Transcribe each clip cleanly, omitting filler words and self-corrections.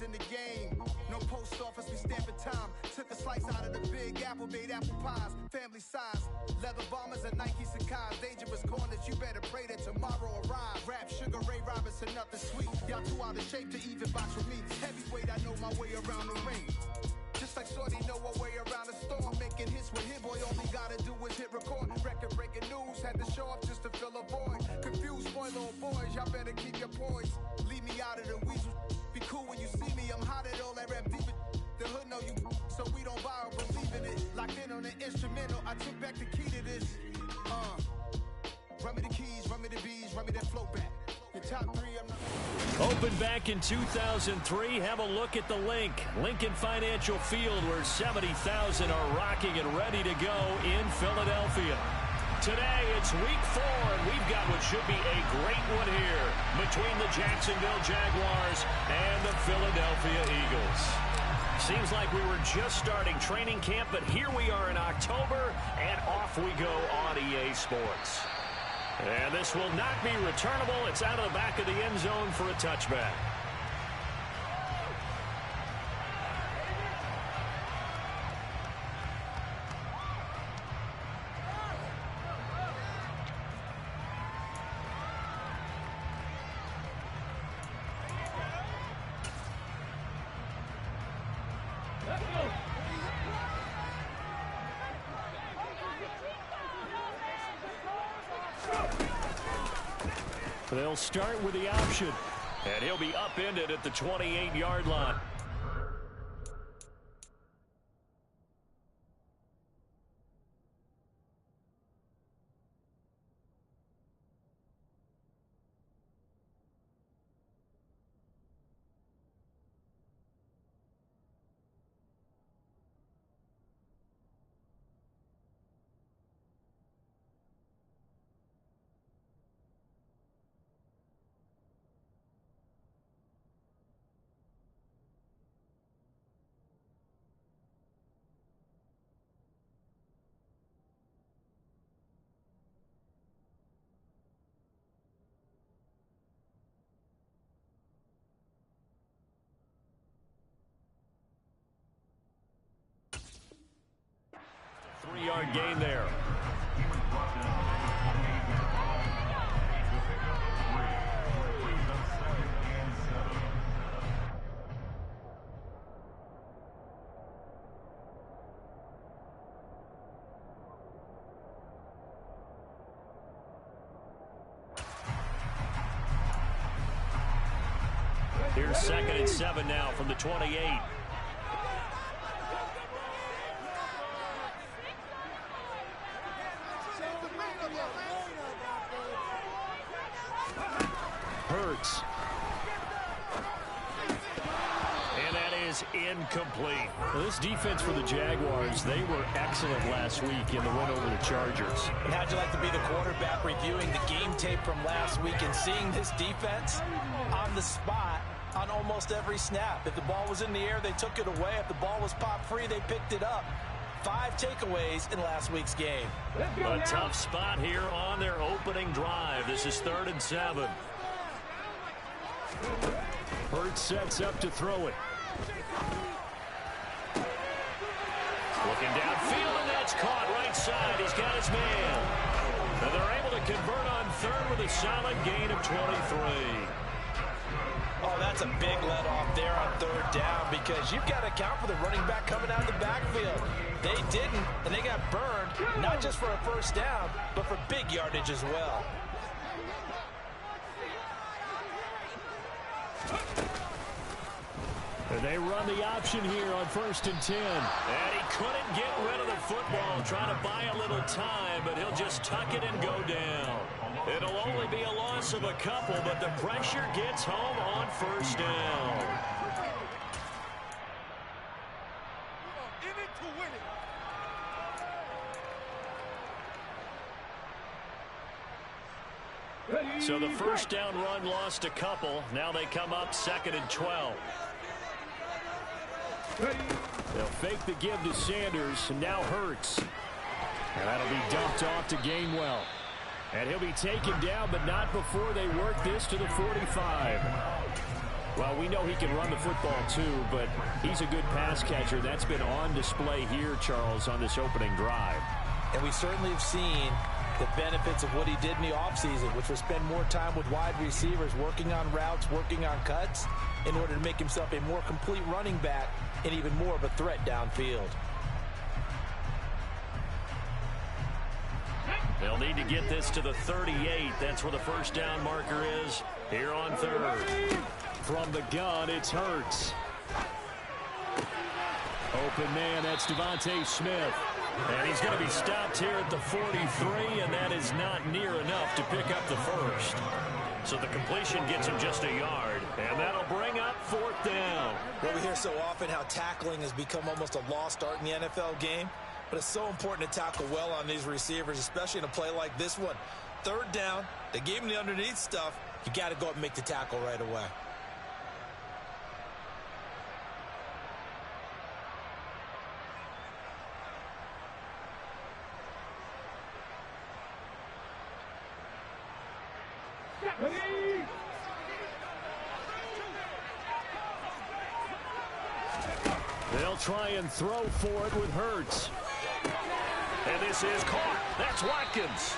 days in the game. No post office, we stamping time. Took a slice out of the big apple, made apple pies. Family size, leather bombers and Nike Sacai's. Dangerous corners, you better pray that tomorrow arrives. Rap, Sugar Ray Robinson, nothing sweet. Y'all too out of shape to even box with me. Heavyweight, I know my way around the ring. Just like Shorty know her way around the storm. Making hits with Hit Boy, all he gotta do is hit record. Record breaking news, had to show up just to fill a void. Confused boy, little boys, y'all better keep your poise. Leave me out of the weasel. Be cool when you see me, I'm hot at all that rap deep. The hood know you, so we don't borrow, believe in it. Locked in on the instrumental, I took back the key to this. Run me the keys, run me the bees, run me that flow back. Your top three, I'm not... Opened back in 2003, have a look at the Lincoln Financial Field, where 70,000 are rocking and ready to go in Philadelphia. Today, it's week 4, and we've got what should be a great one here between the Jacksonville Jaguars and the Philadelphia Eagles. Seems like we were just starting training camp, but here we are in October, and off we go on EA Sports. And this will not be returnable. It's out of the back of the end zone for a touchback. They'll start with the option, and he'll be upended at the 28-yard line. Three-yard gain there. Here's 2nd and 7 now from the 28. Hurts. And that is incomplete. Well, this defense for the Jaguars, they were excellent last week in the win over the Chargers. And how'd you like to be the quarterback reviewing the game tape from last week and seeing this defense on the spot on almost every snap? If the ball was in the air, they took it away. If the ball was pop free, they picked it up. 5 takeaways in last week's game. A tough spot here on their opening drive. This is 3rd and 7. Hurts sets up to throw it. Looking downfield, and that's caught right side. He's got his man. And they're able to convert on 3rd with a solid gain of 23. Oh, that's a big let-off there on 3rd down, because you've got to account for the running back coming out of the backfield. They didn't, and they got burned, not just for a 1st down, but for big yardage as well. And they run the option here on 1st and 10. And he couldn't get rid of the football, trying to buy a little time, but he'll just tuck it and go down. It'll only be a loss of a couple, but the pressure gets home on 1st down. In it to win it. So the 1st down run lost a couple. Now they come up 2nd and 12. They'll fake the give to Sanders, and now Hurts. And that'll be dumped off to Gainwell. And he'll be taken down, but not before they work this to the 45. Well, we know he can run the football too, but he's a good pass catcher. That's been on display here, Charles, on this opening drive. And we certainly have seen the benefits of what he did in the offseason, which was spend more time with wide receivers, working on routes, working on cuts, in order to make himself a more complete running back and even more of a threat downfield. They'll need to get this to the 38. That's where the first down marker is here on third. From the gun, it's Hurts. Open man, that's Devontae Smith. And he's going to be stopped here at the 43, and that is not near enough to pick up the first. So the completion gets him just a yard, and that'll bring up fourth down. Well, we hear so often how tackling has become almost a lost art in the NFL game, but it's so important to tackle well on these receivers, especially in a play like this one. Third down, they gave him the underneath stuff. You got to go up and make the tackle right away. They'll try and throw for it with Hurts. And this is caught. That's Watkins.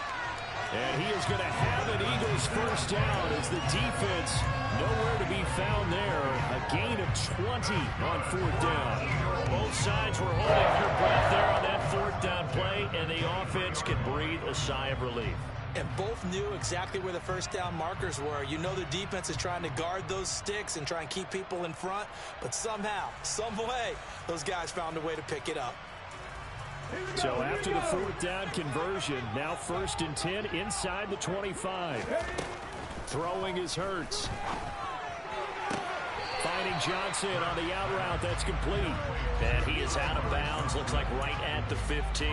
And he is going to have an Eagles first down as the defense nowhere to be found there. A gain of 20 on fourth down. Both sides were holding their breath there on that fourth down play, and the offense can breathe a sigh of relief. And both knew exactly where the first down markers were. You know the defense is trying to guard those sticks and try and keep people in front, but somehow, some way, those guys found a way to pick it up. So after the fourth down conversion, now 1st and 10 inside the 25. Throwing is Hurts. Finding Johnson on the out route. That's complete. And he is out of bounds. Looks like right at the 15.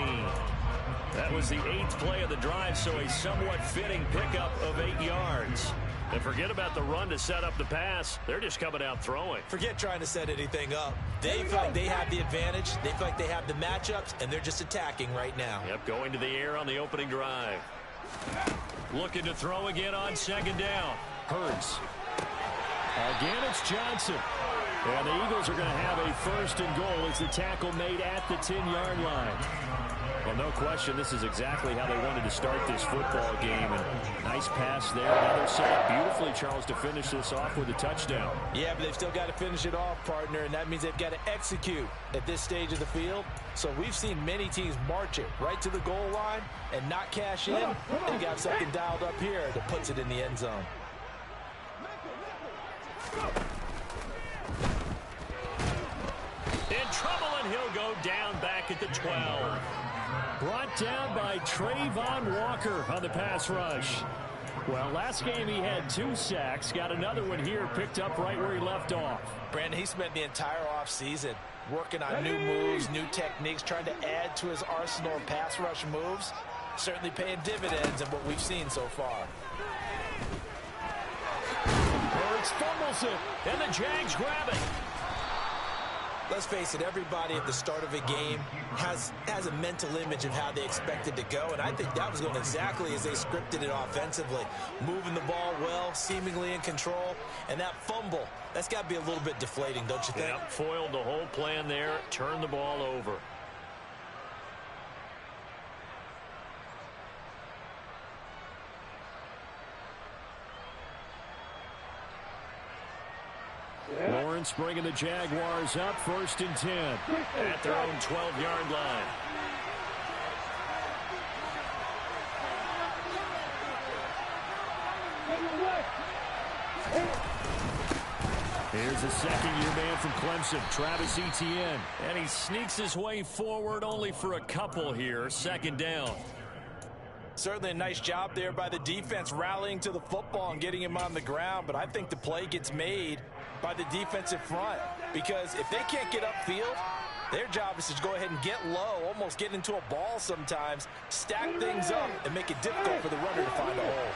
That was the 8th play of the drive, so a somewhat fitting pickup of 8 yards. And forget about the run to set up the pass. They're just coming out throwing. Forget trying to set anything up. They feel like they have the advantage. They feel like they have the matchups, and they're just attacking right now. Yep, going to the air on the opening drive. Looking to throw again on 2nd down. Hurts. Again, it's Johnson. And the Eagles are going to have a 1st and goal as the tackle made at the 10-yard line. Well, no question, this is exactly how they wanted to start this football game. And nice pass there. Another set beautifully, Charles, to finish this off with a touchdown. Yeah, but they've still got to finish it off, partner, and that means they've got to execute at this stage of the field. So we've seen many teams march it right to the goal line and not cash in. They got something dialed up here that puts it in the end zone. In trouble, and he'll go down back at the 12. Brought down by Trayvon Walker on the pass rush. Well, last game he had 2 sacks. Got another one here, picked up right where he left off. Brandon, he spent the entire offseason working on new moves, new techniques, trying to add to his arsenal of pass rush moves. Certainly paying dividends in what we've seen so far. Hurts fumbles it, and the Jags grab it. Let's face it, everybody at the start of a game has a mental image of how they expect it to go, and I think that was going exactly as they scripted it offensively. Moving the ball well, seemingly in control, and that fumble, that's got to be a little bit deflating, don't you think? Yeah, foiled the whole plan there, turned the ball over. Lawrence bringing the Jaguars up, 1st and 10 at their own 12-yard line. Here's a second-year man from Clemson, Travis Etienne. And he sneaks his way forward only for a couple here, 2nd down. Certainly a nice job there by the defense rallying to the football and getting him on the ground, but I think the play gets made by the defensive front, because if they can't get upfield, their job is to go ahead and get low, almost get into a ball sometimes, stack things up, and make it difficult for the runner to find a hole.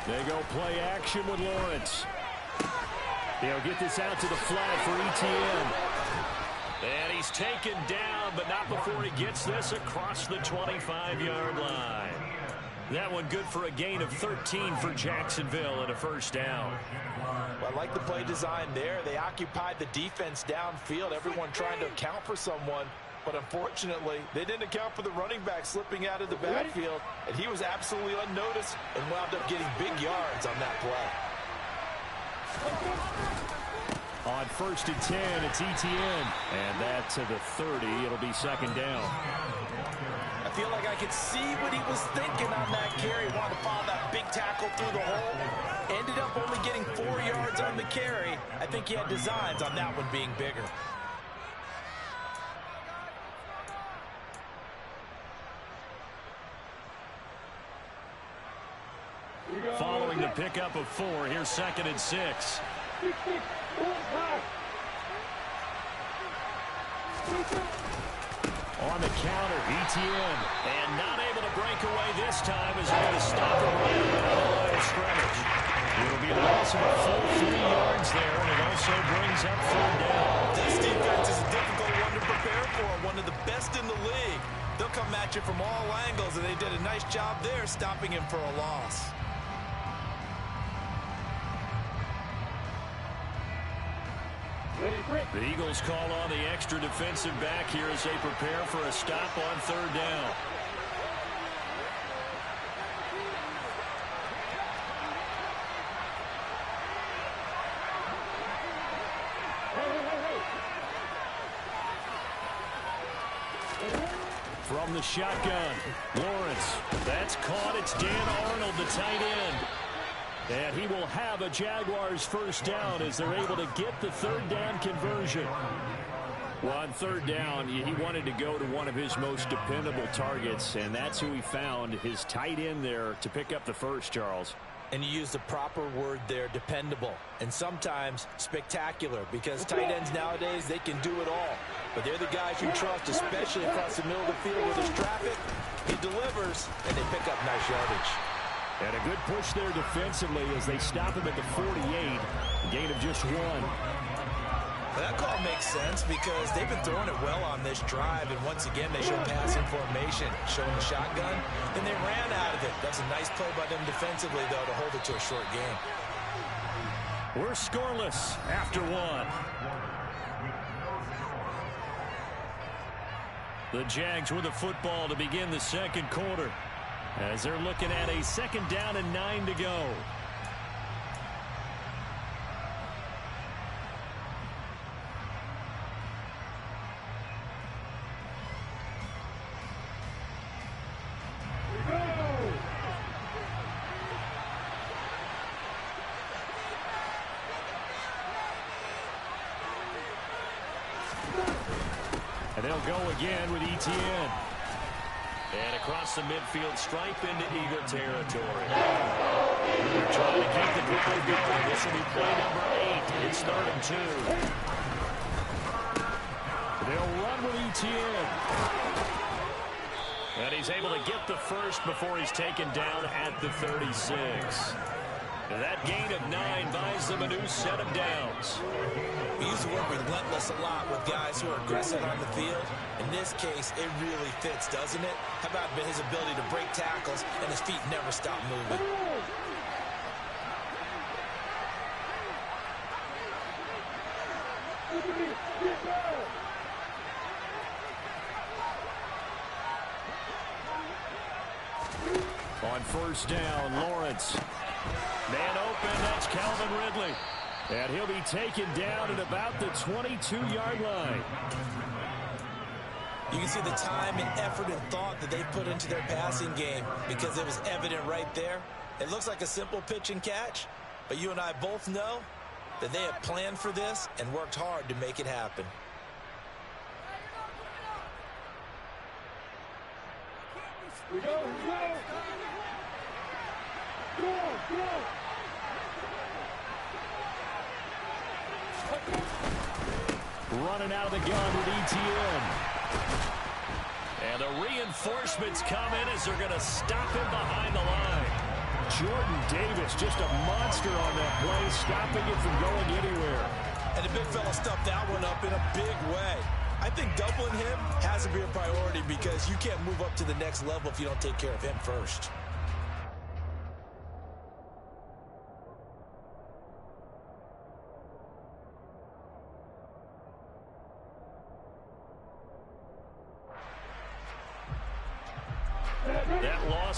They go play action with Lawrence. They'll get this out to the flat for Etienne. And he's taken down, but not before he gets this across the 25-yard line. That one good for a gain of 13 for Jacksonville and a first down. Well, I like the play design there. They occupied the defense downfield, everyone trying to account for someone. But unfortunately, they didn't account for the running back slipping out of the backfield, and he was absolutely unnoticed and wound up getting big yards on that play. On 1st and 10, it's Etienne. And that to the 30. It'll be second down. I feel like I could see what he was thinking on that carry. Wanted to follow that big tackle through the hole. Ended up only getting 4 yards on the carry. I think he had designs on that one being bigger. Following the pickup of 4, here's 2nd and 6. On the counter, Etienne. And not able to break away this time as they're going to stop him right on the line of scrimmage. It'll be a loss of a full 3 yards there, and it also brings up 3rd down. This defense is a difficult one to prepare for, one of the best in the league. They'll come at you from all angles, and they did a nice job there stopping him for a loss. The Eagles call on the extra defensive back here as they prepare for a stop on 3rd down. From the shotgun, Lawrence. That's caught. It's Dan Arnold, the tight end. And he will have a Jaguars first down as they're able to get the 3rd down conversion. Well, on 3rd down, he wanted to go to one of his most dependable targets, and that's who he found, his tight end there, to pick up the first, Charles. And you use the proper word there, dependable, and sometimes spectacular, because tight ends nowadays, they can do it all. But they're the guys you trust, especially across the middle of the field where there's traffic. He delivers, and they pick up nice yardage. And a good push there defensively as they stop him at the 48. A gain of just 1. Well, that call makes sense because they've been throwing it well on this drive. And once again, they show passing formation, showing the shotgun. Then they ran out of it. That's a nice play by them defensively, though, to hold it to a short game. We're scoreless after 1. The Jags with the football to begin the 2nd quarter, as they're looking at a 2nd down and 9 to go. And they'll go again with Etienne. And across the midfield stripe into Eagle territory. They're trying to keep the drive going. This will be play number 8. It's 3rd and 2. They'll run with Etienne. And he's able to get the first before he's taken down at the 36. That gain of 9 buys them a new set of downs. We use the word relentless a lot with guys who are aggressive on the field. In this case, it really fits, doesn't it? How about his ability to break tackles and his feet never stop moving? On 1st down, Lawrence. Man open, that's Calvin Ridley. And he'll be taken down at about the 22-yard line. You can see the time and effort and thought that they put into their passing game because it was evident right there. It looks like a simple pitch and catch, but you and I both know that they have planned for this and worked hard to make it happen. We go, we go. Go. Running out of the gun with Etienne. And the reinforcements come in as they're going to stop him behind the line. Jordan Davis, just a monster on that play, stopping it from going anywhere. And the big fella stuffed that one up in a big way. I think doubling him has to be a priority because you can't move up to the next level if you don't take care of him first.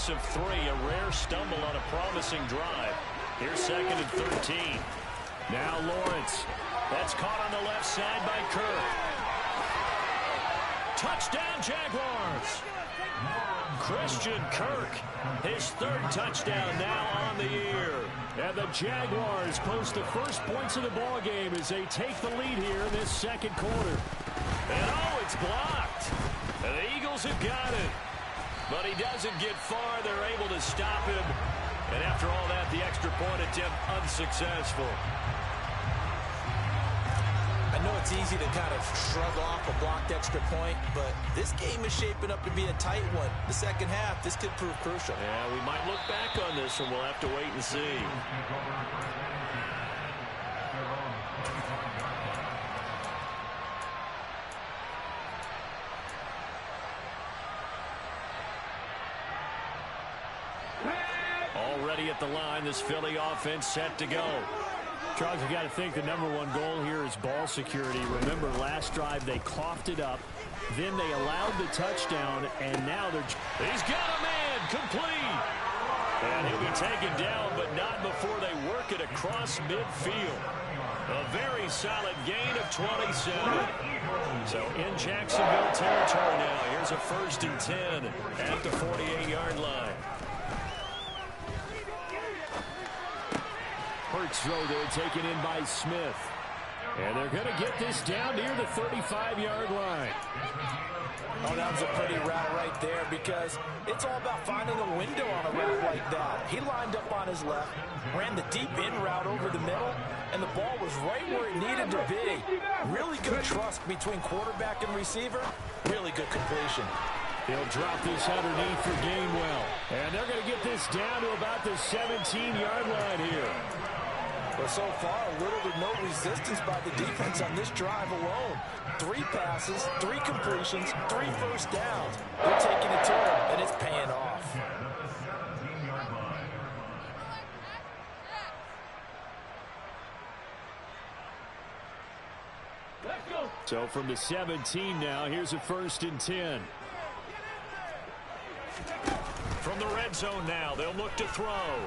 loss of 3, a rare stumble on a promising drive. Here's 2nd and 13. Now Lawrence. That's caught on the left side by Kirk. Touchdown, Jaguars. Christian Kirk, his 3rd touchdown now on the year. And the Jaguars post the first points of the ball game as they take the lead here in this 2nd quarter. And it's blocked. And the Eagles have got it. But he doesn't get far. They're able to stop him. And after all that, the extra point attempt unsuccessful. I know it's easy to kind of shrug off a blocked extra point, but this game is shaping up to be a tight one. The second half, this could prove crucial. Yeah, we might look back on this one. We'll have to wait and see. Already at the line, this Philly offense set to go. Charles, you got to think the #1 goal here is ball security. Remember, last drive they coughed it up, then they allowed the touchdown, and now he's got a man complete. And he'll be taken down, but not before they work it across midfield. A very solid gain of 27. So in Jacksonville territory now, here's a 1st and 10 at the 48-yard line. Hurts throw there, taken in by Smith. And they're going to get this down near the 35-yard line. Oh, that was a pretty route right there because it's all about finding a window on a route like that. He lined up on his left, ran the deep in route over the middle, and the ball was right where it needed to be. Really good trust between quarterback and receiver. Really good completion. He'll drop this underneath for Gainwell. And they're going to get this down to about the 17-yard line here. But so far, little to no resistance by the defense on this drive alone. 3 passes, 3 completions, 3 first downs. They're taking it to him, and it's paying off. So from the 17 now, here's a 1st and 10. From the red zone now, they'll look to throw.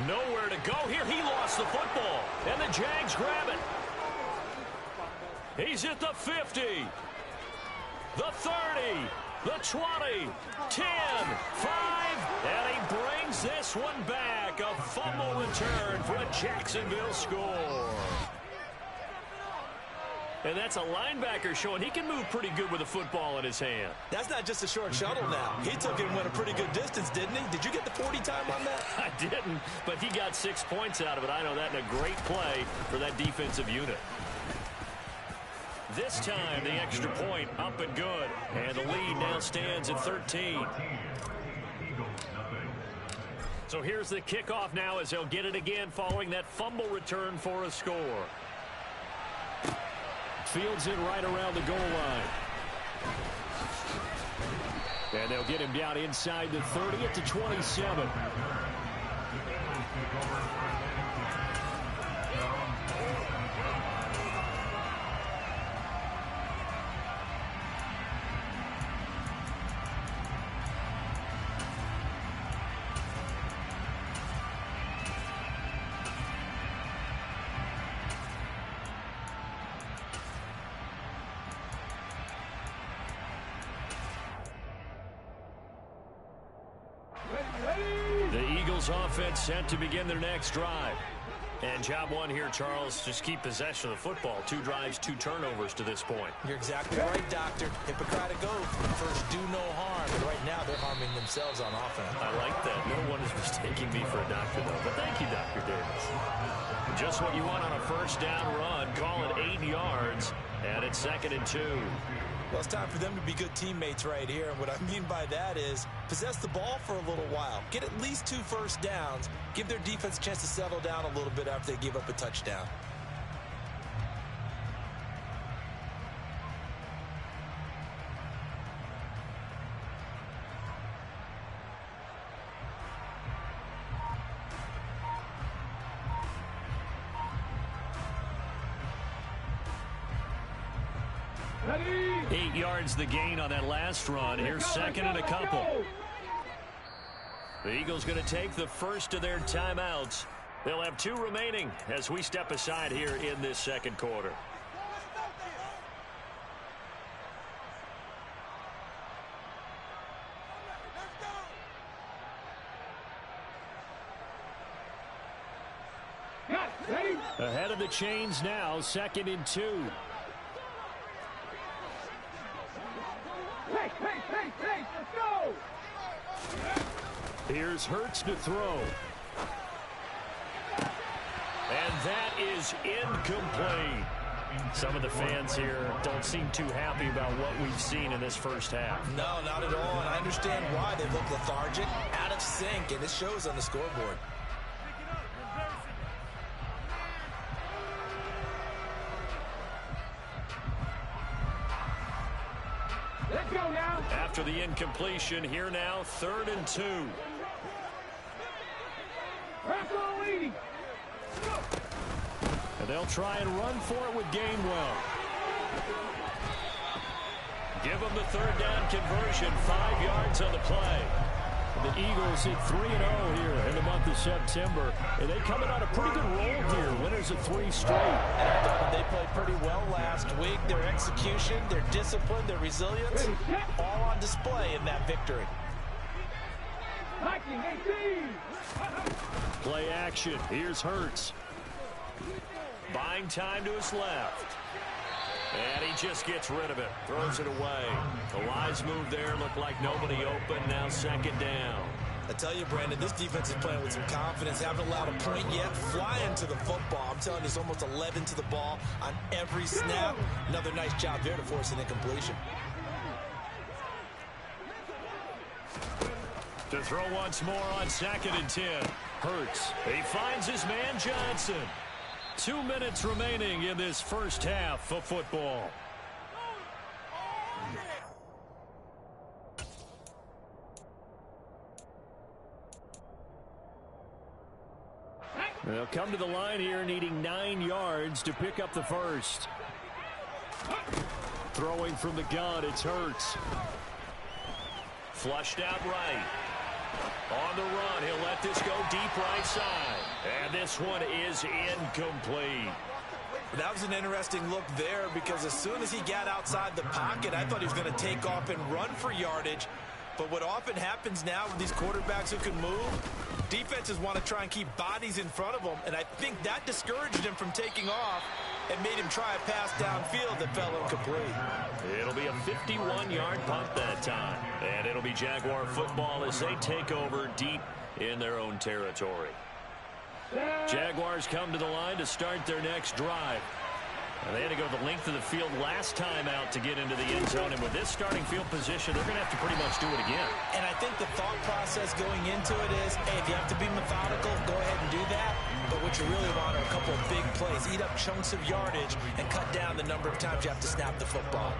Nowhere to go here. He lost the football, and the Jags grab it. He's at the 50, the 30, the 20, 10, 5, and he brings this one back. A fumble return for a Jacksonville score. And that's a linebacker showing he can move pretty good with a football in his hand. That's not just a short shuttle now. He took it and went a pretty good distance, didn't he? Did you get the 40 time on that? I didn't, but he got 6 points out of it. I know that, and a great play for that defensive unit. This time, the extra point up and good. And the lead now stands at 13. So here's the kickoff now as they'll get it again following that fumble return for a score. Fields it right around the goal line. And they'll get him down inside the 30 at the 27. Offense set to begin their next drive. And job one here, Charles, just keep possession of the football. 2 drives, 2 turnovers to this point. You're exactly right, Doctor. Hippocratic oath. First, do no harm. And right now, they're harming themselves on offense. I like that. No one is mistaking me for a doctor, though. But thank you, Dr. Davis. Just what you want on a first down run. Call it 8 yards. And it's 2nd and 2. Well, it's time for them to be good teammates right here. And what I mean by that is possess the ball for a little while. Get at least 2 first downs. Give their defense a chance to settle down a little bit after they give up a touchdown. Ready? 8 yards the gain on that last run. Here's 2nd and a couple. The Eagles going to take the first of their timeouts. They'll have 2 remaining as we step aside here in this second quarter. Ahead of the chains now, 2nd and 2. Hey, let's go! Here's Hurts to throw. And that is incomplete. Some of the fans here don't seem too happy about what we've seen in this first half. No, not at all, and I understand why. They look lethargic, out of sync, and it shows on the scoreboard. Let's go now. After the incompletion, here now, 3rd and 2. leading. And they'll try and run for it with Gainwell. Give them the 3rd down conversion, 5 yards on the play. The Eagles hit 3-0 here in the month of September. And they coming on a pretty good roll here. Winners of 3 straight. And I thought they played pretty well last week. Their execution, their discipline, their resilience, all on display in that victory. Play action. Here's Hurts. Buying time to his left. And he just gets rid of it. Throws it away. The wise move there. Looked like nobody open. Now 2nd down. I tell you, Brandon, this defense is playing with some confidence. Haven't allowed a point yet. Flying to the football. I'm telling you, it's almost 11 to the ball on every snap. Another nice job there to force an incompletion. To throw once more on 2nd and 10. Hurts. He finds his man Johnson. 2 minutes remaining in this first half of football. They'll come to the line here needing 9 yards to pick up the first. Throwing from the gun, it's Hurts. Flushed out right. On the run, he'll let this go deep right side. And this one is incomplete. That was an interesting look there because as soon as he got outside the pocket, I thought he was going to take off and run for yardage. But what often happens now with these quarterbacks who can move, defenses want to try and keep bodies in front of them. And I think that discouraged him from taking off and made him try a pass downfield that fell incomplete. It'll be a 51-yard punt that time. And it'll be Jaguar football as they take over deep in their own territory. Jaguars come to the line to start their next drive. And they had to go the length of the field last time out to get into the end zone. And with this starting field position, they're going to have to pretty much do it again. And I think the thought process going into it is, hey, if you have to be methodical, go ahead and do that. But what you really want are a couple of big plays. Eat up chunks of yardage and cut down the number of times you have to snap the football.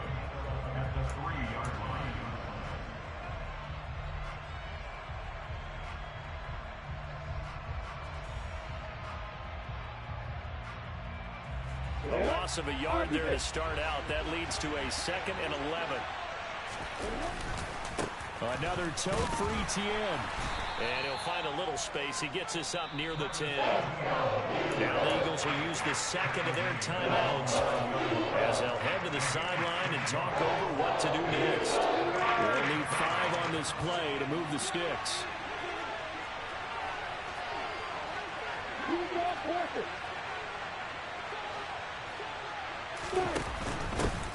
A loss of a yard there to start out. That leads to a 2nd and 11. Another tote for Etienne. And he'll find a little space. He gets us up near the 10. Now the Eagles will use the 2nd of their timeouts as they'll head to the sideline and talk over what to do next. They'll need 5 on this play to move the sticks.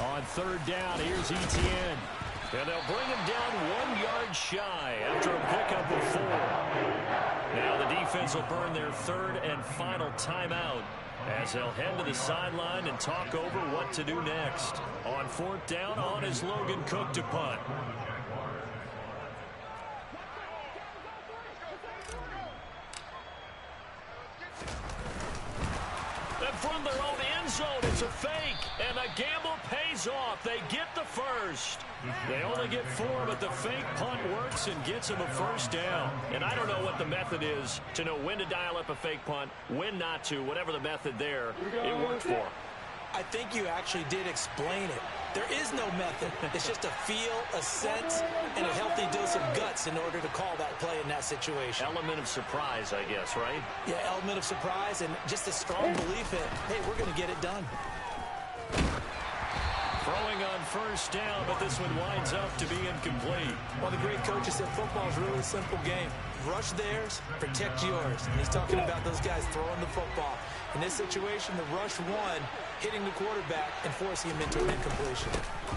On 3rd down, here's Etienne. And they'll bring him down 1 yard shy after a pickup of 4. Now the defense will burn their 3rd and final timeout as they'll head to the sideline and talk over what to do next. On 4th down, on is Logan Cook to punt. And from their own end zone, it's a fake. And the gamble pays off. They get the first. They only get 4, but the fake punt works and gets them a 1st down. And I don't know what the method is to know when to dial up a fake punt, when not to. Whatever the method there, it worked for them. I think you actually did explain it. There is no method. It's just a feel, a sense, and a healthy dose of guts in order to call that play in that situation. Element of surprise, I guess, right? Yeah, element of surprise and just a strong belief that, hey, we're going to get it done. Throwing on first down, but this one winds up to be incomplete. Well, the great coaches said football is really a simple game. Rush theirs, protect yours. And he's talking about those guys throwing the football. In this situation, the rush one, hitting the quarterback and forcing him into an incompletion.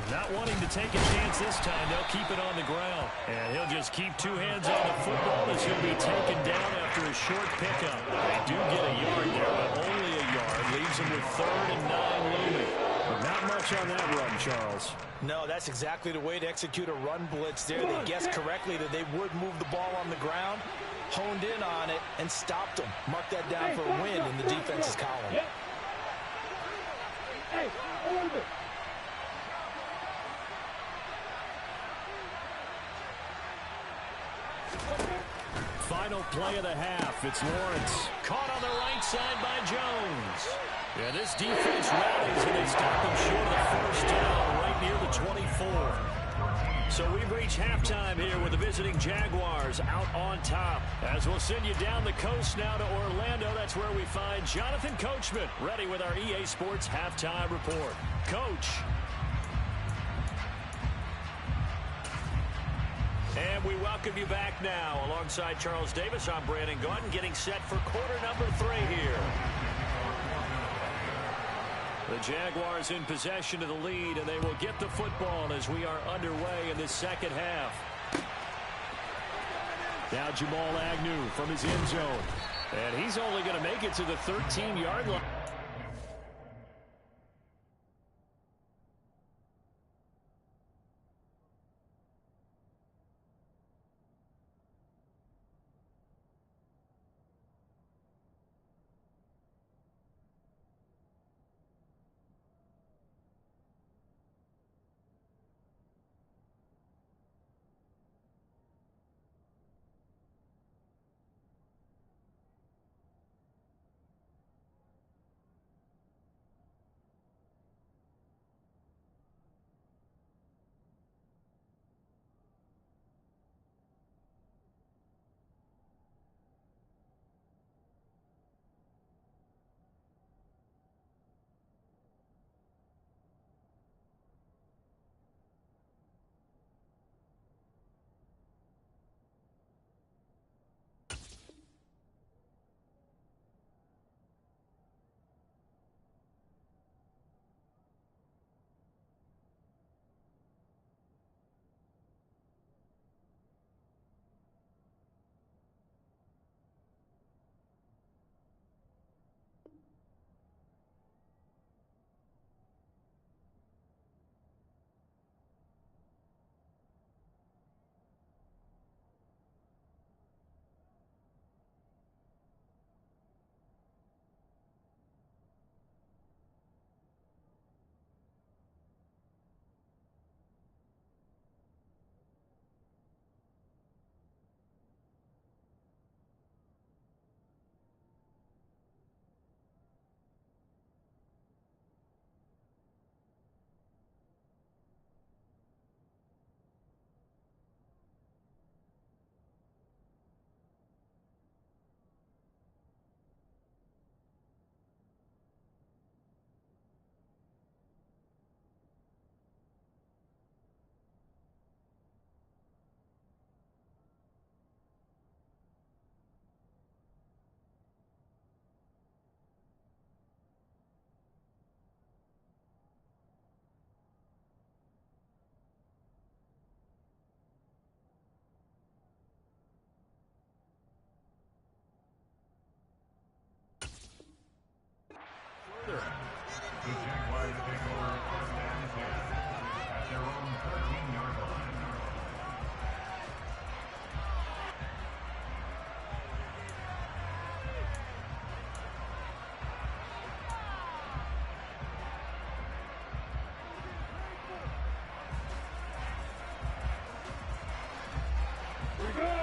Not wanting to take a chance this time, they'll keep it on the ground. And he'll just keep two hands on the football as he'll be taken down after a short pickup. They do get a yard there, but only a yard. Leaves him with 3rd and 9 looming. But not much on that run, Charles. No, that's exactly the way to execute a run blitz there. They guessed correctly that they would move the ball on the ground, honed in on it, and stopped them. Mark that down for a win in the defense's column. Hey, hold it. Final play of the half. It's Lawrence. Caught on the right side by Jones. Yeah, this defense rallies, and they stop him short of the first down right near the 24. So we've reached halftime here with the visiting Jaguars out on top. As we'll send you down the coast now to Orlando, that's where we find Jonathan Coachman, ready with our EA Sports Halftime Report. Coach. And we welcome you back now. Alongside Charles Davis, I'm Brandon Gaudin, getting set for quarter number 3 here. The Jaguars in possession of the lead, and they will get the football as we are underway in this second half. Now Jamal Agnew from his end zone. And he's only going to make it to the 13-yard line.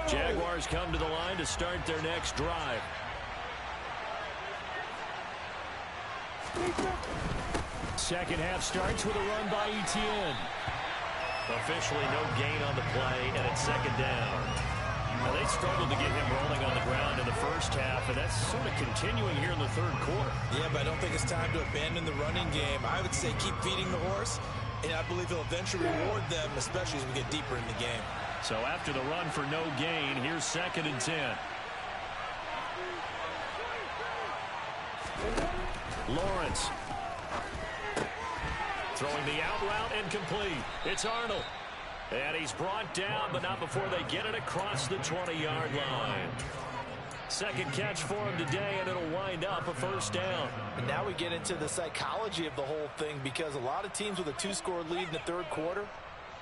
Jaguars come to the line to start their next drive. Second half starts with a run by Etienne. Officially no gain on the play, and it's second down. Now, they struggled to get him rolling on the ground in the first half, and that's sort of continuing here in the third quarter. Yeah, but I don't think it's time to abandon the running game. I would say keep feeding the horse, and I believe he'll eventually reward them, especially as we get deeper in the game. So after the run for no gain, here's 2nd and 10. Lawrence. Throwing the out route and complete. It's Arnold. And he's brought down, but not before they get it across the 20-yard line. Second catch for him today, and it'll wind up a first down. And now we get into the psychology of the whole thing, because a lot of teams with a 2-score lead in the third quarter,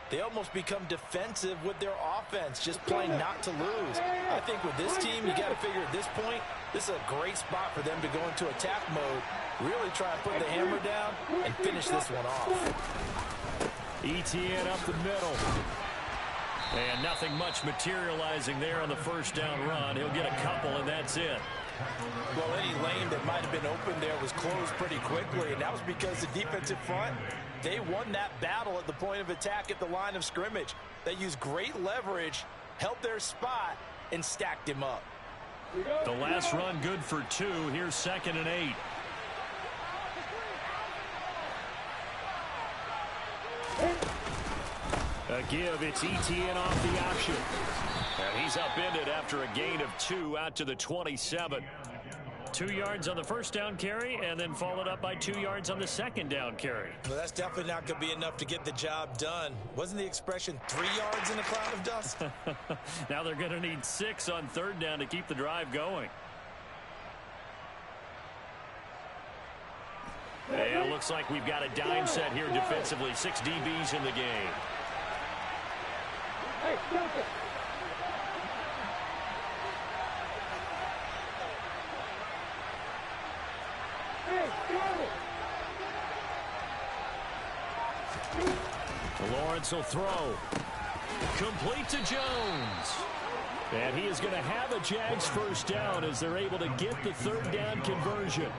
they almost become defensive with their offense, just playing not to lose. I think with this team, you got to figure at this point, this is a great spot for them to go into attack mode, really try and put the hammer down and finish this one off. Etienne up the middle. And nothing much materializing there on the first down run. He'll get a couple, and that's it. Well, any lane that might have been open there was closed pretty quickly, and that was because the defensive front, they won that battle at the point of attack at the line of scrimmage. They used great leverage, held their spot, and stacked him up. The last run good for 2. Here's 2nd and 8. A give, it's Etienne off the option. And he's upended after a gain of 2 out to the 27. 2 yards on the first down carry, and then followed up by 2 yards on the second down carry. Well, that's definitely not going to be enough to get the job done. Wasn't the expression 3 yards in a cloud of dust? Now they're going to need 6 on third down to keep the drive going. And it looks like we've got a dime set here defensively. 6 DBs in the game. Hey, stop it. Lawrence will throw. Complete to Jones. And he is going to have a Jags first down as they're able to get the third down conversion.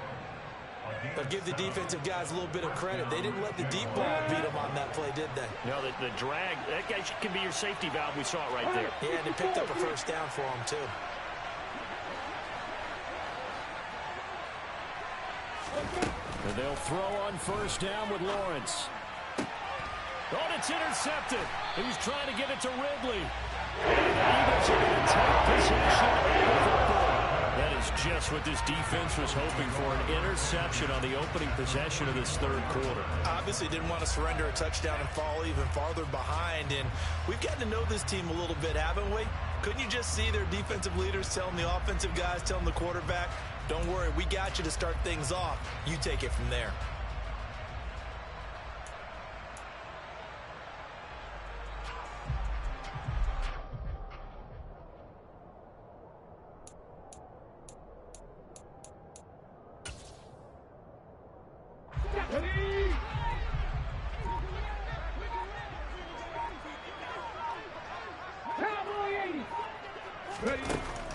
But give the defensive guys a little bit of credit. They didn't let the deep ball beat them on that play, did they? No, the drag, that guy can be your safety valve. We saw it right there. Yeah, and they picked up a first down for him, too. And they'll throw on first down with Lawrence. Oh, it's intercepted. He's trying to get it to Ridley. And the Eagles are going to take possession of the football. That is just what this defense was hoping for, an interception on the opening possession of this third quarter. Obviously didn't want to surrender a touchdown and fall even farther behind. And we've gotten to know this team a little bit, haven't we? Couldn't you just see their defensive leaders telling the offensive guys, telling the quarterback, don't worry, we got you to start things off. You take it from there.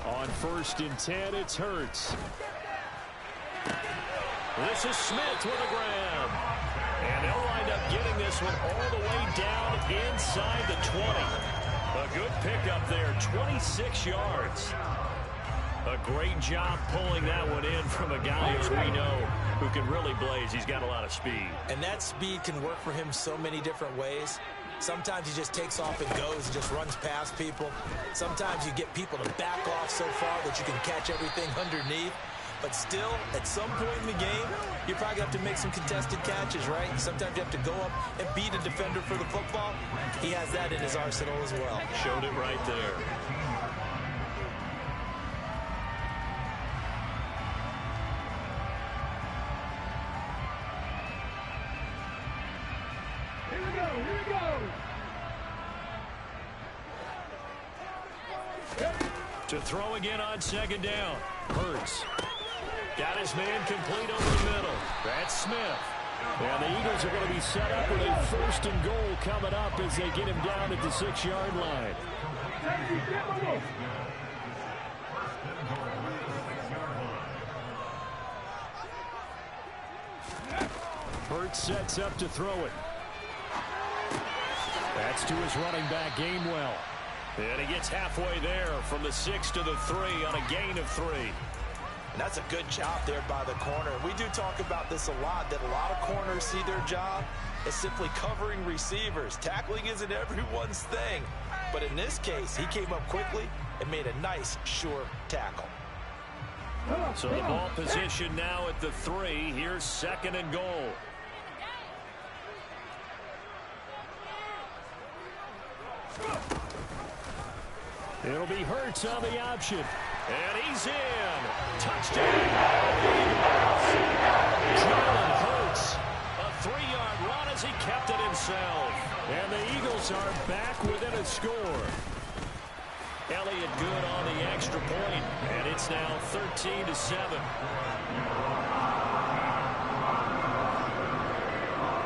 On 1st and 10, it's Hurts. This is Smith with a grab. And they'll wind up getting this one all the way down inside the 20. A good pickup there, 26 yards. A great job pulling that one in from a guy, as we know, who can really blaze. He's got a lot of speed. And that speed can work for him so many different ways. Sometimes he just takes off and goes and just runs past people. Sometimes you get people to back off so far that you can catch everything underneath. But still, at some point in the game, you probably have to make some contested catches, right? Sometimes you have to go up and beat a defender for the football. He has that in his arsenal as well. Showed it right there. To throw again on second down. Hurts. Got his man complete over the middle. That's Smith. And the Eagles are going to be set up with a 1st and goal coming up as they get him down at the 6-yard line. Hurts sets up to throw it. That's to his running back, Gainwell. And he gets halfway there from the 6 to the 3 on a gain of 3. And that's a good job there by the corner. We do talk about this a lot, that a lot of corners see their job as simply covering receivers. Tackling isn't everyone's thing. But in this case, he came up quickly and made a nice, sure tackle. So the ball position now at the 3. Here's 2nd and goal. It'll be Hurts on the option. And he's in. Touchdown. Jalen Hurts. A 3-yard run as he kept it himself. And the Eagles are back within a score. Elliott good on the extra point. And it's now 13-7.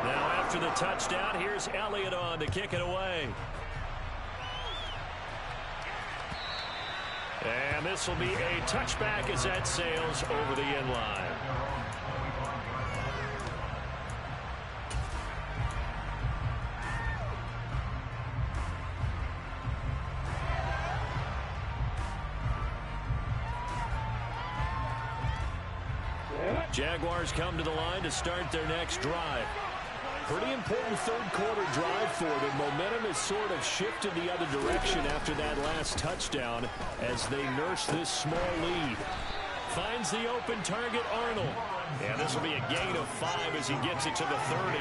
Now after the touchdown, here's Elliott on to kick it away. And this will be a touchback as that sails over the end line. Jaguars come to the line to start their next drive. Pretty important third-quarter drive for them. Momentum has sort of shifted the other direction after that last touchdown as they nurse this small lead. Finds the open target, Arnold. And this will be a gain of 5 as he gets it to the 30.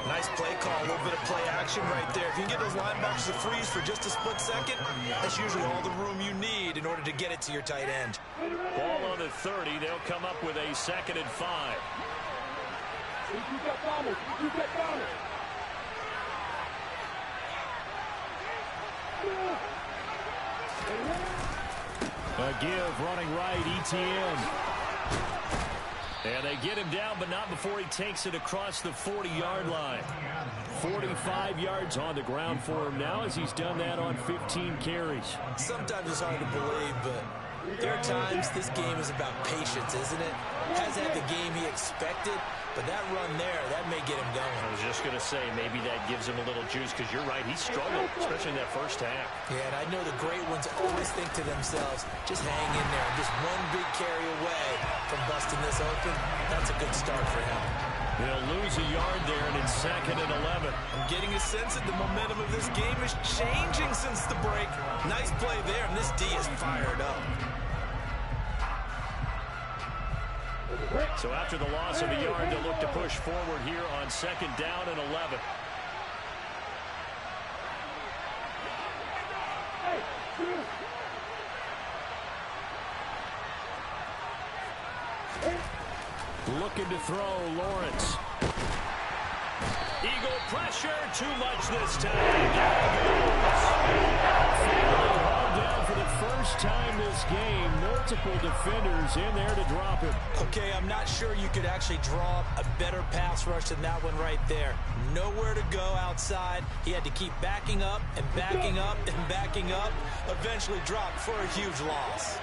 Nice play call, a little bit of play action right there. If you can get those linebackers to freeze for just a split second, that's usually all the room you need in order to get it to your tight end. Ball on the 30. They'll come up with a 2nd and 5. A give running right, ETN. And they get him down, but not before he takes it across the 40-yard line. 45 yards on the ground for him now as he's done that on 15 carries. Sometimes it's hard to believe, but there are times this game is about patience, isn't it? Hasn't had the game he expected, but that run there, that may get him going. I was just going to say, maybe that gives him a little juice, because you're right, he struggled, especially in that first half. Yeah, and I know the great ones always think to themselves, just hang in there, just one big carry away from busting this open. That's a good start for him. They'll lose a yard there, and it's 2nd and 11. I'm getting a sense that the momentum of this game is changing since the break. Nice play there, and this D is fired up. So after the loss of a yard, they'll look to push forward here on 2nd down and 11. Looking to throw, Lawrence. Eagle pressure, too much this time. Hauled down for the first time this game. Multiple defenders in there to drop him. Okay, I'm not sure you could actually draw a better pass rush than that one right there. Nowhere to go outside. He had to keep backing up and backing up and backing up. Eventually dropped for a huge loss.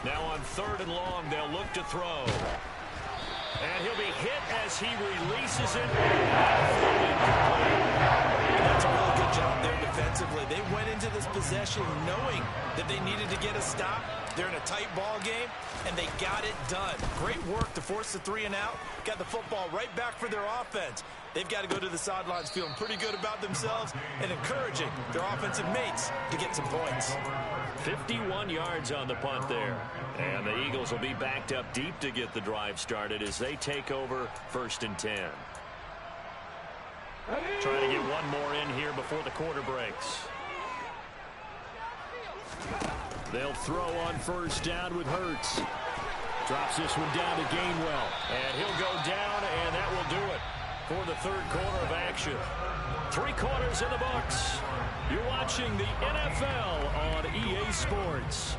Now on 3rd and long, they'll look to throw. And he'll be hit as he releases it. That's a really good job there defensively. They went into this possession knowing that they needed to get a stop. They're in a tight ball game, and they got it done. Great work to force the 3 and out. Got the football right back for their offense. They've got to go to the sidelines feeling pretty good about themselves and encouraging their offensive mates to get some points. 51 yards on the punt there. And the Eagles will be backed up deep to get the drive started as they take over 1st and 10. Trying to get one more in here before the quarter breaks. They'll throw on 1st down with Hurts. Drops this one down to Gainwell. And he'll go down, and that will do it for the 3rd quarter of action. 3 quarters in the books. You're watching the NFL on EA Sports.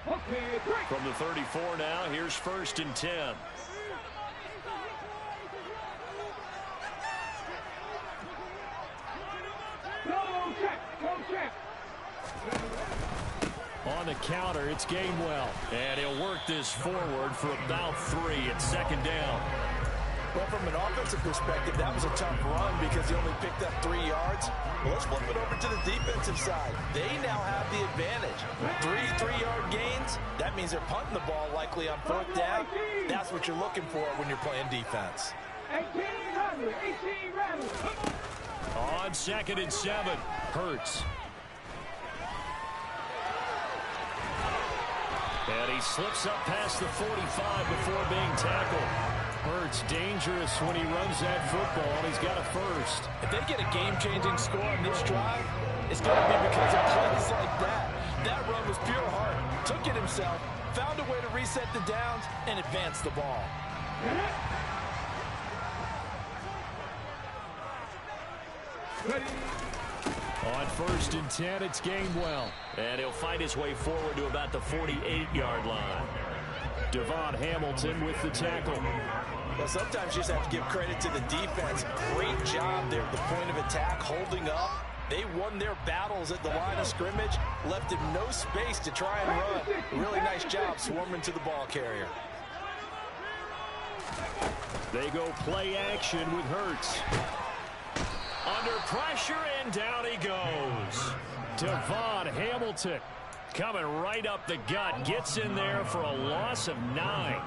Okay, break. From the 34 now, here's 1st and 10. Go check, go check. On the counter, it's Gainwell. And he'll work this forward for about 3 at 2nd down. Well, from an offensive perspective, that was a tough run because he only picked up 3 yards. Well, let's flip it over to the defensive side. They now have the advantage. 3 3-yard gains, that means they're punting the ball likely on 4th down. That's what you're looking for when you're playing defense. 18 rattle. On 2nd and 7, Hurts. And he slips up past the 45 before being tackled. Hurts dangerous when he runs that football, and he's got a first. If they get a game-changing score on this drive, it's going to be because of plays like that. That run was pure heart. Took it himself, found a way to reset the downs, and advance the ball. On 1st and 10, it's Gainwell. And he'll fight his way forward to about the 48-yard line. Devon Hamilton with the tackle. Well, sometimes you just have to give credit to the defense. Great job there at the point of attack, holding up. They won their battles at the line of scrimmage, left him no space to try and run. Really nice job swarming to the ball carrier. They go play action with Hurts. Under pressure, and down he goes. Devon Hamilton coming right up the gut. Gets in there for a loss of 9.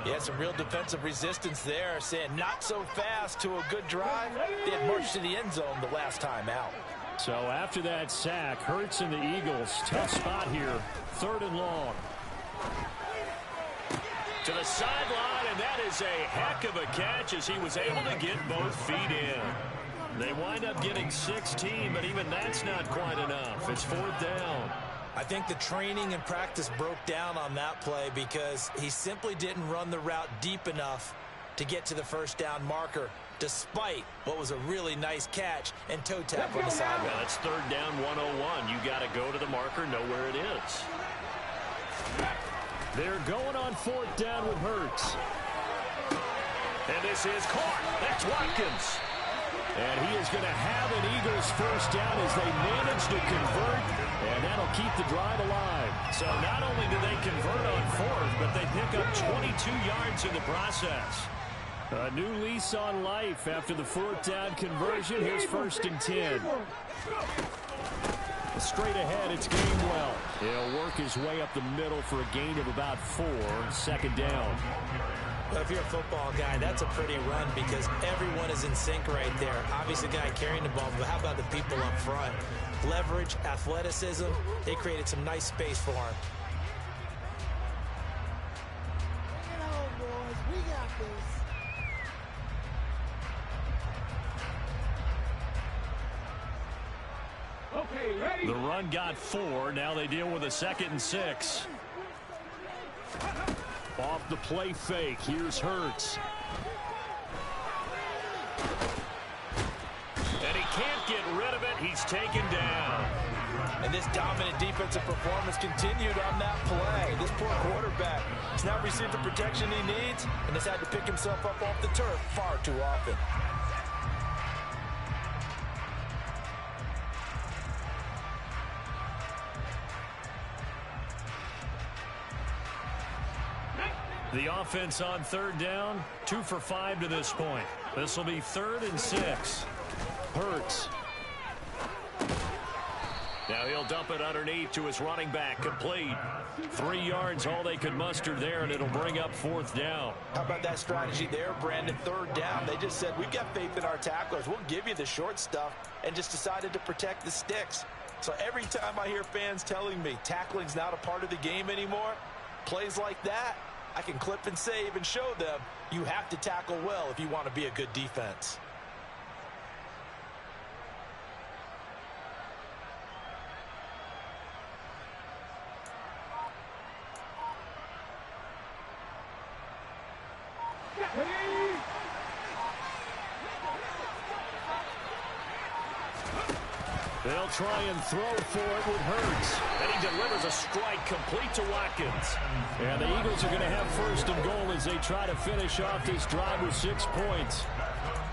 Yeah, some real defensive resistance there, saying not so fast to a good drive. They had marched to the end zone the last time out. So after that sack, Hurts and the Eagles, tough spot here. 3rd and long. To the sideline, and that is a heck of a catch as he was able to get both feet in. They wind up getting 16, but even that's not quite enough. It's 4th down. I think the training and practice broke down on that play because he simply didn't run the route deep enough to get to the 1st down marker, despite what was a really nice catch and toe tap on the sideline. Well, it's 3rd down 101. You got to go to the marker, know where it is. They're going on 4th down with Hurts. And this is caught. That's Watkins. And he is going to have an Eagles 1st down as they manage to convert, and that'll keep the drive alive. So not only do they convert on 4th, but they pick up 22 yards in the process. A new lease on life after the 4th down conversion. Here's 1st and 10. Straight ahead, it's Gainwell. He'll work his way up the middle for a gain of about 4, 2nd down. Well, if you're a football guy, that's a pretty run because everyone is in sync right there. Obviously, the guy carrying the ball, but how about the people up front? Leverage, athleticism, they created some nice space for him. Bring it home, boys. We got this. Okay, ready. The run got 4. Now they deal with a 2nd and 6. Off the play fake, here's Hurts. And he can't get rid of it. He's taken down. And this dominant defensive performance continued on that play. This poor quarterback has not received the protection he needs and has had to pick himself up off the turf far too often. The offense on 3rd down, 2 for 5 to this point. This will be 3rd and 6. Hurts. Now he'll dump it underneath to his running back, complete. 3 yards, all they could muster there, and it'll bring up 4th down. How about that strategy there, Brandon? 3rd down. They just said, we've got faith in our tacklers. We'll give you the short stuff, and just decided to protect the sticks. So every time I hear fans telling me tackling's not a part of the game anymore, plays like that, I can clip and save and show them you have to tackle well if you want to be a good defense. They'll try and throw for it with Hurts. And he delivers a strike complete to Watkins. And the Eagles are going to have first and goal as they try to finish off this drive with 6 points.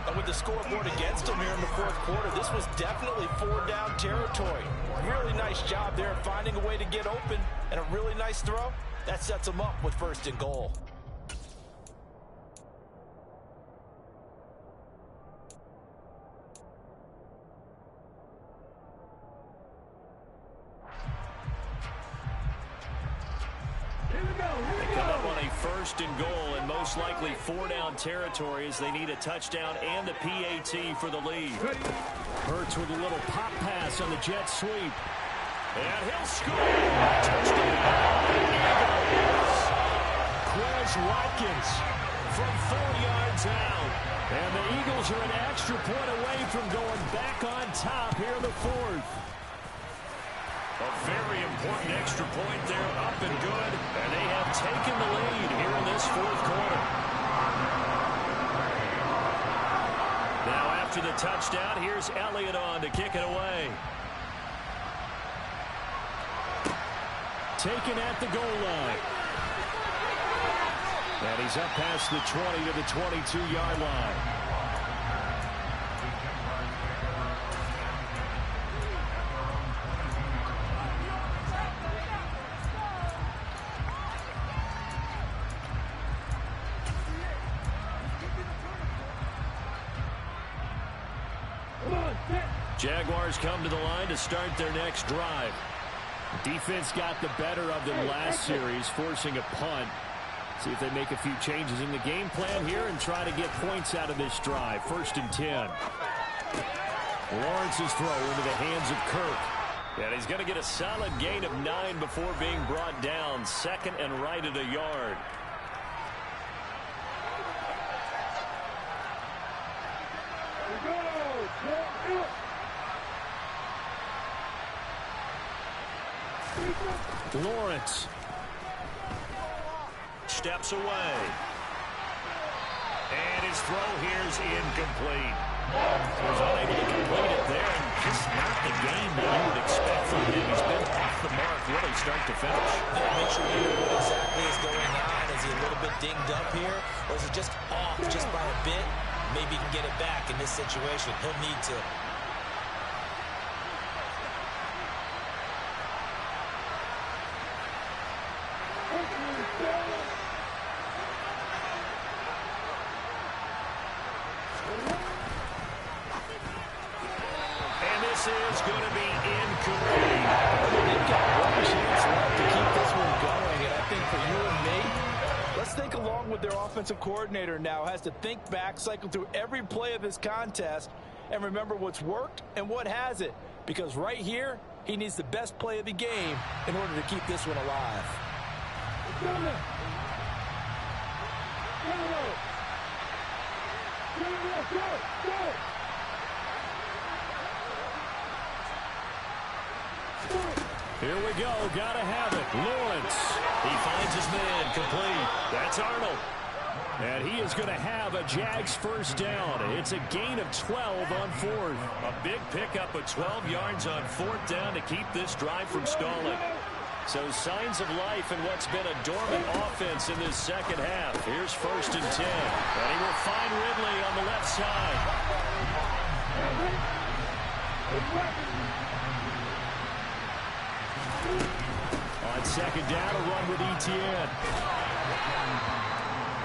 And with the scoreboard against them here in the fourth quarter, this was definitely 4-down territory. Really nice job there finding a way to get open, and a really nice throw. That sets them up with first and goal. They come up on a first and goal and most likely 4-down territory as they need a touchdown and a PAT for the lead. Hurts with a little pop pass on the jet sweep. And he'll score! Touchdown! Eagles! Quez Watkins from 4 yards out. And the Eagles are an extra point away from going back on top here in the fourth. A very important extra point there, up and good. And they have taken the lead here in this fourth quarter. Now after the touchdown, here's Elliott on to kick it away. Taken at the goal line. And he's up past the 20 to the 22-yard line. Jaguars come to the line to start their next drive. Defense got the better of them last series, forcing a punt. See if they make a few changes in the game plan here and try to get points out of this drive. 1st and 10. Lawrence's throw into the hands of Kirk. And he's going to get a solid gain of 9 before being brought down. 2nd and right at a yard. Lawrence steps away. And his throw here is incomplete. He was unable to complete it there, and just not the game that you would expect from him. He's been off the mark really start to finish. Make sure you know what exactly is going on. Is he a little bit dinged up here, or is it just off just by a bit? Maybe he can get it back in this situation. He'll need to. Is going to be incomplete. They've got one chance left to keep this one going, and I think for you and me, let's think along with their offensive coordinator now. Has to think back, cycle through every play of this contest, and remember what's worked and what hasn't. Because right here, he needs the best play of the game in order to keep this one alive. Here we go. Gotta have it. Lawrence. He finds his man. Complete. That's Arnold. And he is going to have a Jags first down. It's a gain of 12 on 4th. A big pickup of 12 yards on 4th down to keep this drive from stalling. So signs of life in what's been a dormant offense in this second half. Here's 1st and 10. And he will find Ridley on the left side. On 2nd down, a run with Etienne.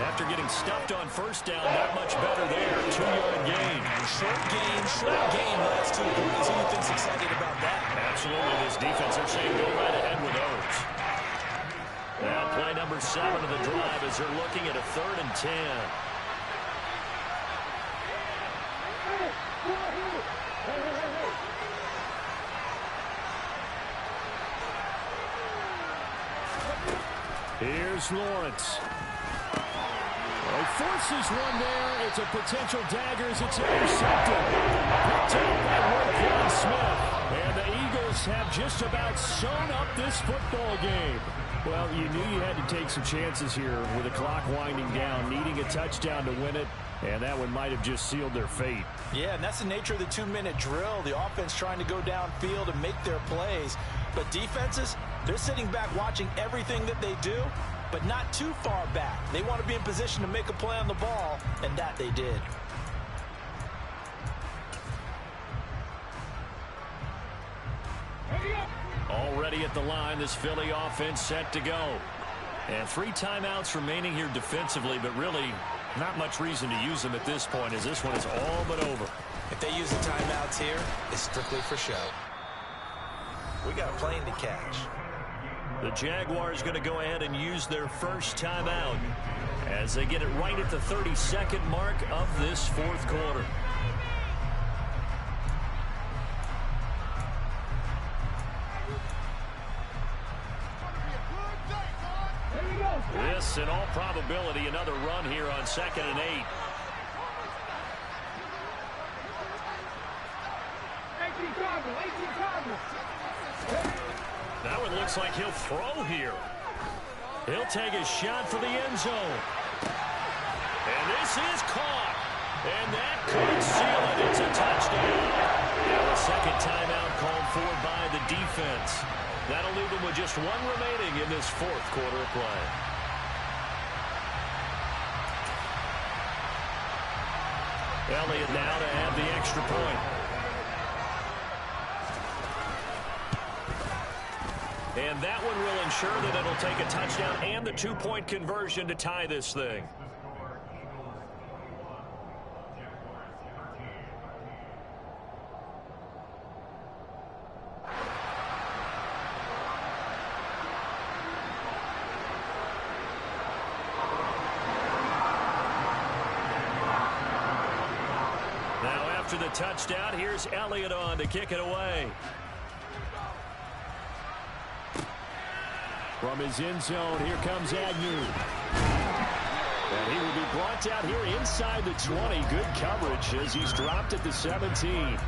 After getting stuffed on 1st down, not much better there. 2-yard gain. Short game, last 2 points. Who do you think's excited about that? Absolutely, this defense, they're saying go right ahead with those. Now play number 7 of the drive as they're looking at a 3rd and 10. Here's Lawrence. He forces one there. It's a potential dagger as it's intercepted. Picked up by Roquan Smith. And the Eagles have just about sewn up this football game. Well, you knew you had to take some chances here with the clock winding down, needing a touchdown to win it, and that one might have just sealed their fate. Yeah, and that's the nature of the 2-minute drill. The offense trying to go downfield and make their plays. But defenses, they're sitting back watching everything that they do, but not too far back. They want to be in position to make a play on the ball, and that they did. Already at the line, this Philly offense set to go. And 3 timeouts remaining here defensively, but really not much reason to use them at this point, as this one is all but over. If they use the timeouts here, it's strictly for show. We got a plane to catch. The Jaguars going to go ahead and use their first timeout as they get it right at the 32nd mark of this fourth quarter. This, in all probability, another run here on 2nd and 8. 18 Cardinals. That one looks like he'll throw here. He'll take a shot for the end zone. And this is caught. And that could seal it. It's a touchdown. And the second timeout called for by the defense. That'll leave them with just one remaining in this fourth quarter of play. Elliott now to add the extra point. And that one will ensure that it'll take a touchdown and the 2-point conversion to tie this thing. Now after the touchdown, here's Elliott on to kick it away. From his end zone, here comes Agnew. And he will be brought out here inside the 20. Good coverage as he's dropped at the 17.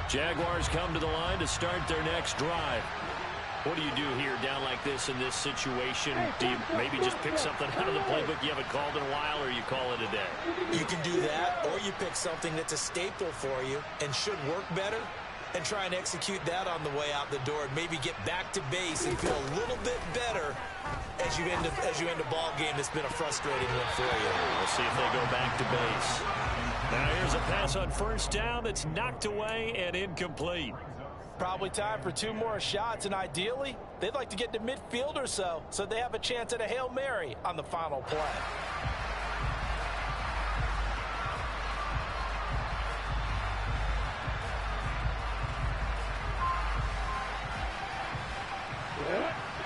Jaguars come to the line to start their next drive. What do you do here down like this in this situation? Do you maybe just pick something out of the playbook you haven't called in a while, or you call it a day? You can do that, or you pick something that's a staple for you and should work better and try and execute that on the way out the door and maybe get back to base and feel a little bit better as you end a ball game that's been a frustrating one for you. We'll see if they go back to base. Now here's a pass on first down that's knocked away and incomplete. Probably time for 2 more shots, and ideally, they'd like to get to midfield or so they have a chance at a Hail Mary on the final play.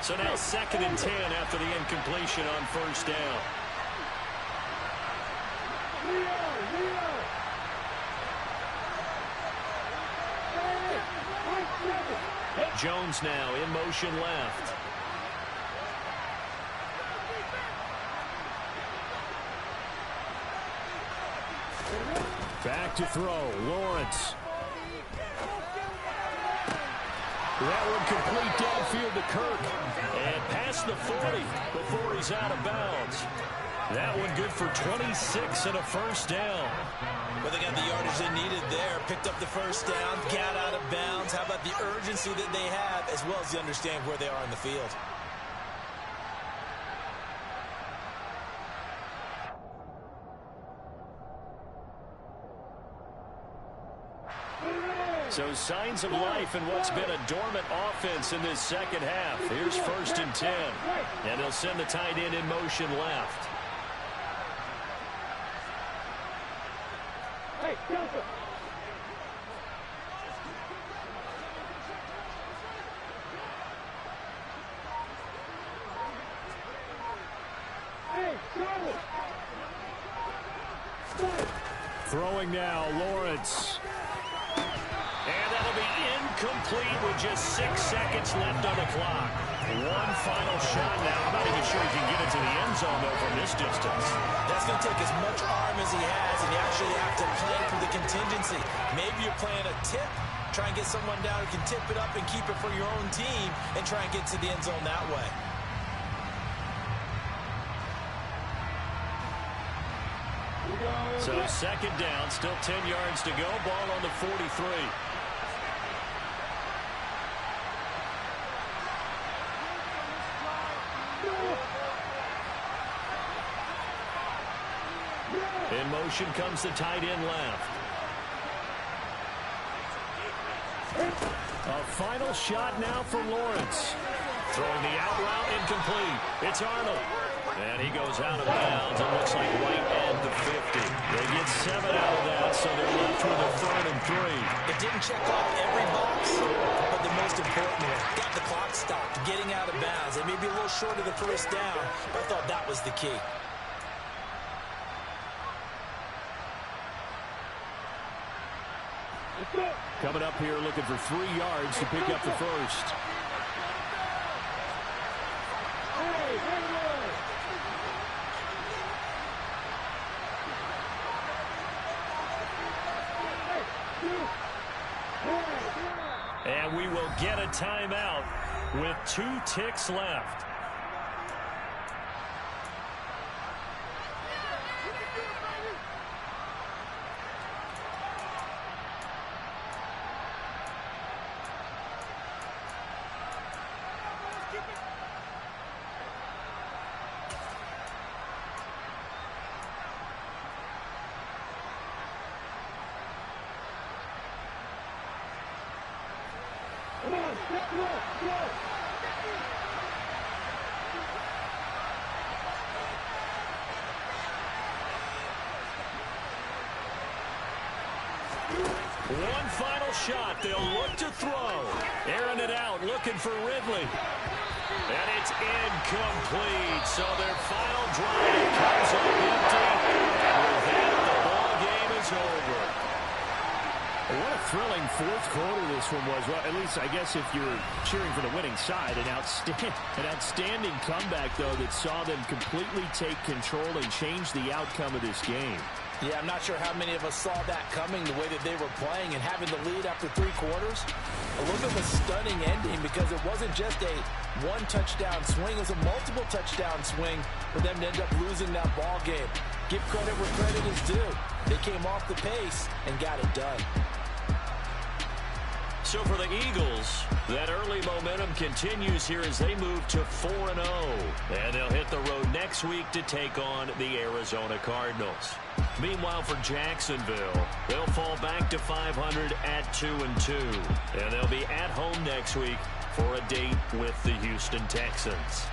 So now 2nd and 10 after the incompletion on first down. Jones now in motion left. Back to throw. Lawrence. That one complete downfield to Kirk. And past the 40 before he's out of bounds. That one good for 26 and a first down. Well, they got the yardage they needed there. Picked up the first down, got out of bounds. How about the urgency that they have, as well as the understanding where they are in the field? So signs of life in what's been a dormant offense in this second half. Here's 1st and 10. And they'll send the tight end in motion left. Hey, Delta. Hey, Charlie. Throwing now, Lawrence. And that'll be Incomplete with just 6 seconds left on the clock. One final shot now. I'm not even sure he can get into the end zone, though, from this distance. That's going to take as much arm as he has, and you actually have to plan for the contingency. Maybe you're playing a tip, try and get someone down who can tip it up and keep it for your own team, and try and get to the end zone that way. So second down, still 10 yards to go. Ball on the 43. In motion comes the tight end left. A final shot now for Lawrence. Throwing the out route, incomplete. It's Arnold. And he goes out of bounds. It looks like right at the 50. They get 7 out of that, so they're left with a 3rd and 3. It didn't check off every box, but the most important one, got the clock stopped, getting out of bounds. It may be a little short of the first down, but I thought that was the key. Coming up here looking for 3 yards to pick up the first. And we will get a timeout with 2 ticks left. One final shot. They'll look to throw. Airing it out, looking for Ridley. And it's incomplete. So their final drive comes up empty. And with that, the ball game is over. What a thrilling fourth quarter this one was. Well, at least I guess if you're cheering for the winning side, an outstanding comeback, though, that saw them completely take control and change the outcome of this game. Yeah, I'm not sure how many of us saw that coming, the way that they were playing and having the lead after 3 quarters. A little bit of a stunning ending because it wasn't just a one-touchdown swing. It was a multiple touchdown swing for them to end up losing that ball game. Give credit where credit is due. They came off the pace and got it done. So for the Eagles, that early momentum continues here as they move to 4-0. And they'll hit the road next week to take on the Arizona Cardinals. Meanwhile, for Jacksonville, they'll fall back to 500 at 2-2. And they'll be at home next week for a date with the Houston Texans.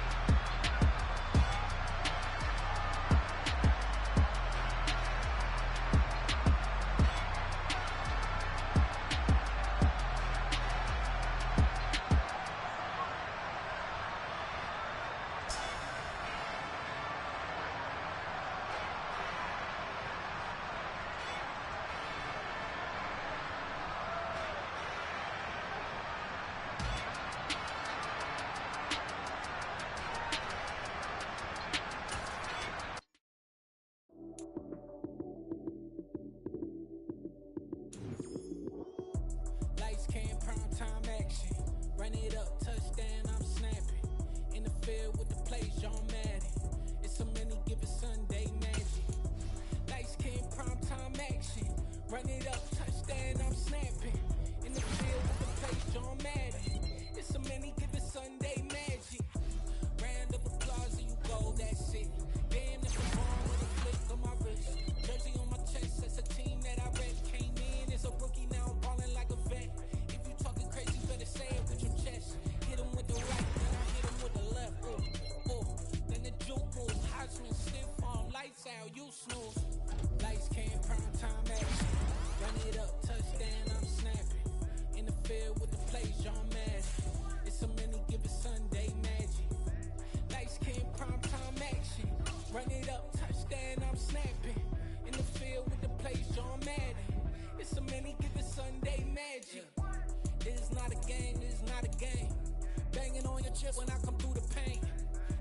chip when I come through the pain.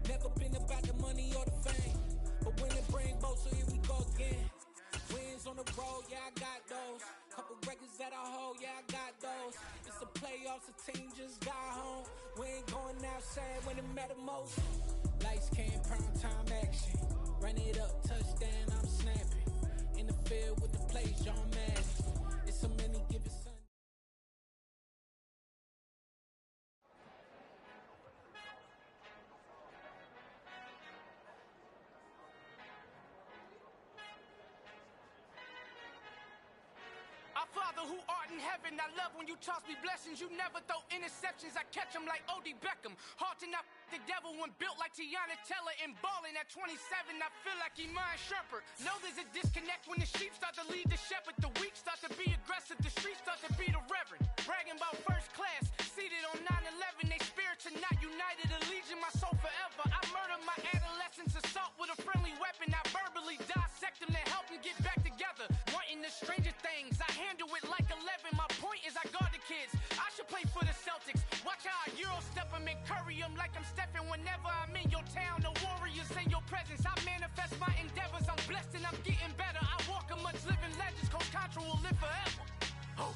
Never been about the money or the fame, but when it bring both, so here we go again. Wins on the road, yeah, I got those. Couple records that I hold, yeah, I got those. It's the playoffs, the team just got home. We ain't going outside when it matter most. Lights came, prime time action. Run it up, touchdown, I'm snapping. In the field with the plays, John Madden. It's so many given Sunday. Our Father who art in heaven, I love when you toss me blessings. You never throw interceptions, I catch them like O.D. Beckham. Hard to not the devil when built like Tiana Teller and balling at 27, I feel like Iman Shumpert. Know there's a disconnect when the sheep start to lead the shepherd. The weak start to be aggressive, the streets start to be the reverend. Bragging about first class, seated on 9/11. They spirits are not united, a legion, my soul forever. I murder my adolescence, assault with a friendly weapon. I verbally dissect them to help them get back together. Wanting the stranger things, I handle it like 11. My point is I guard the kids. I should play for the Celtics. Watch how I Euro step them and curry them like I'm stepping. Whenever I'm in your town, the warriors in your presence. I manifest my endeavors. I'm blessed and I'm getting better. I walk amongst living legends. Coach Contra will live forever. Oh.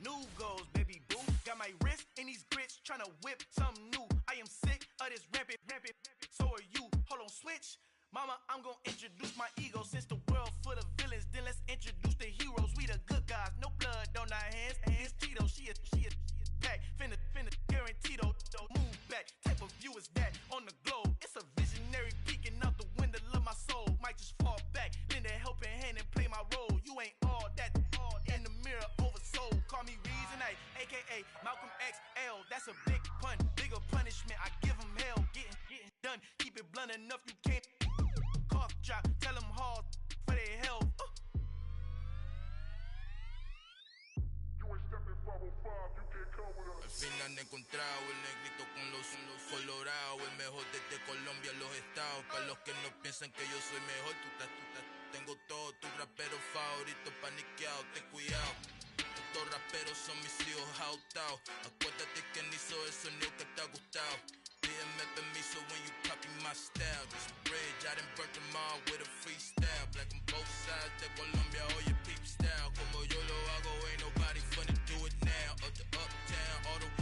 New goals, baby boo. Got my wrist in these grits, tryna whip something new. I am sick of this rampant. So are you. Hold on, switch. Mama, I'm gonna introduce my ego. Since the world full of villains, then let's introduce the heroes. We the good guys, no blood on our hands. Hands Tito, she a back. Finna, guarantee though. Move back. Type of view is that on the globe? It's a visionary peeking out the window of my soul. Might just fall back, lend a helping hand and play my role. You ain't all that. In the mirror, oversold. Call me Reason A, aka Malcolm XL. That's a big pun, bigger punishment. I give him hell, getting done. Keep it blunt enough, you can't. Cough drop, tell them hard for their health. Al fin han encontrado el negrito con los colorados, el mejor desde Colombia, los estados. Para los que no piensan que yo soy mejor, tengo todos tus raperos favoritos paniqueados, ten cuidado. Estos raperos son mis hijos jautados. Acuérdate que ni hizo el sonido que te ha gustado. Pídeme permiso when you copy my style. This bridge, I done burnt them all with a freestyle. Black on both sides de Colombia, oye peep style. Como yo lo hago, ain't nobody finna do it now. Up to uptown, all the way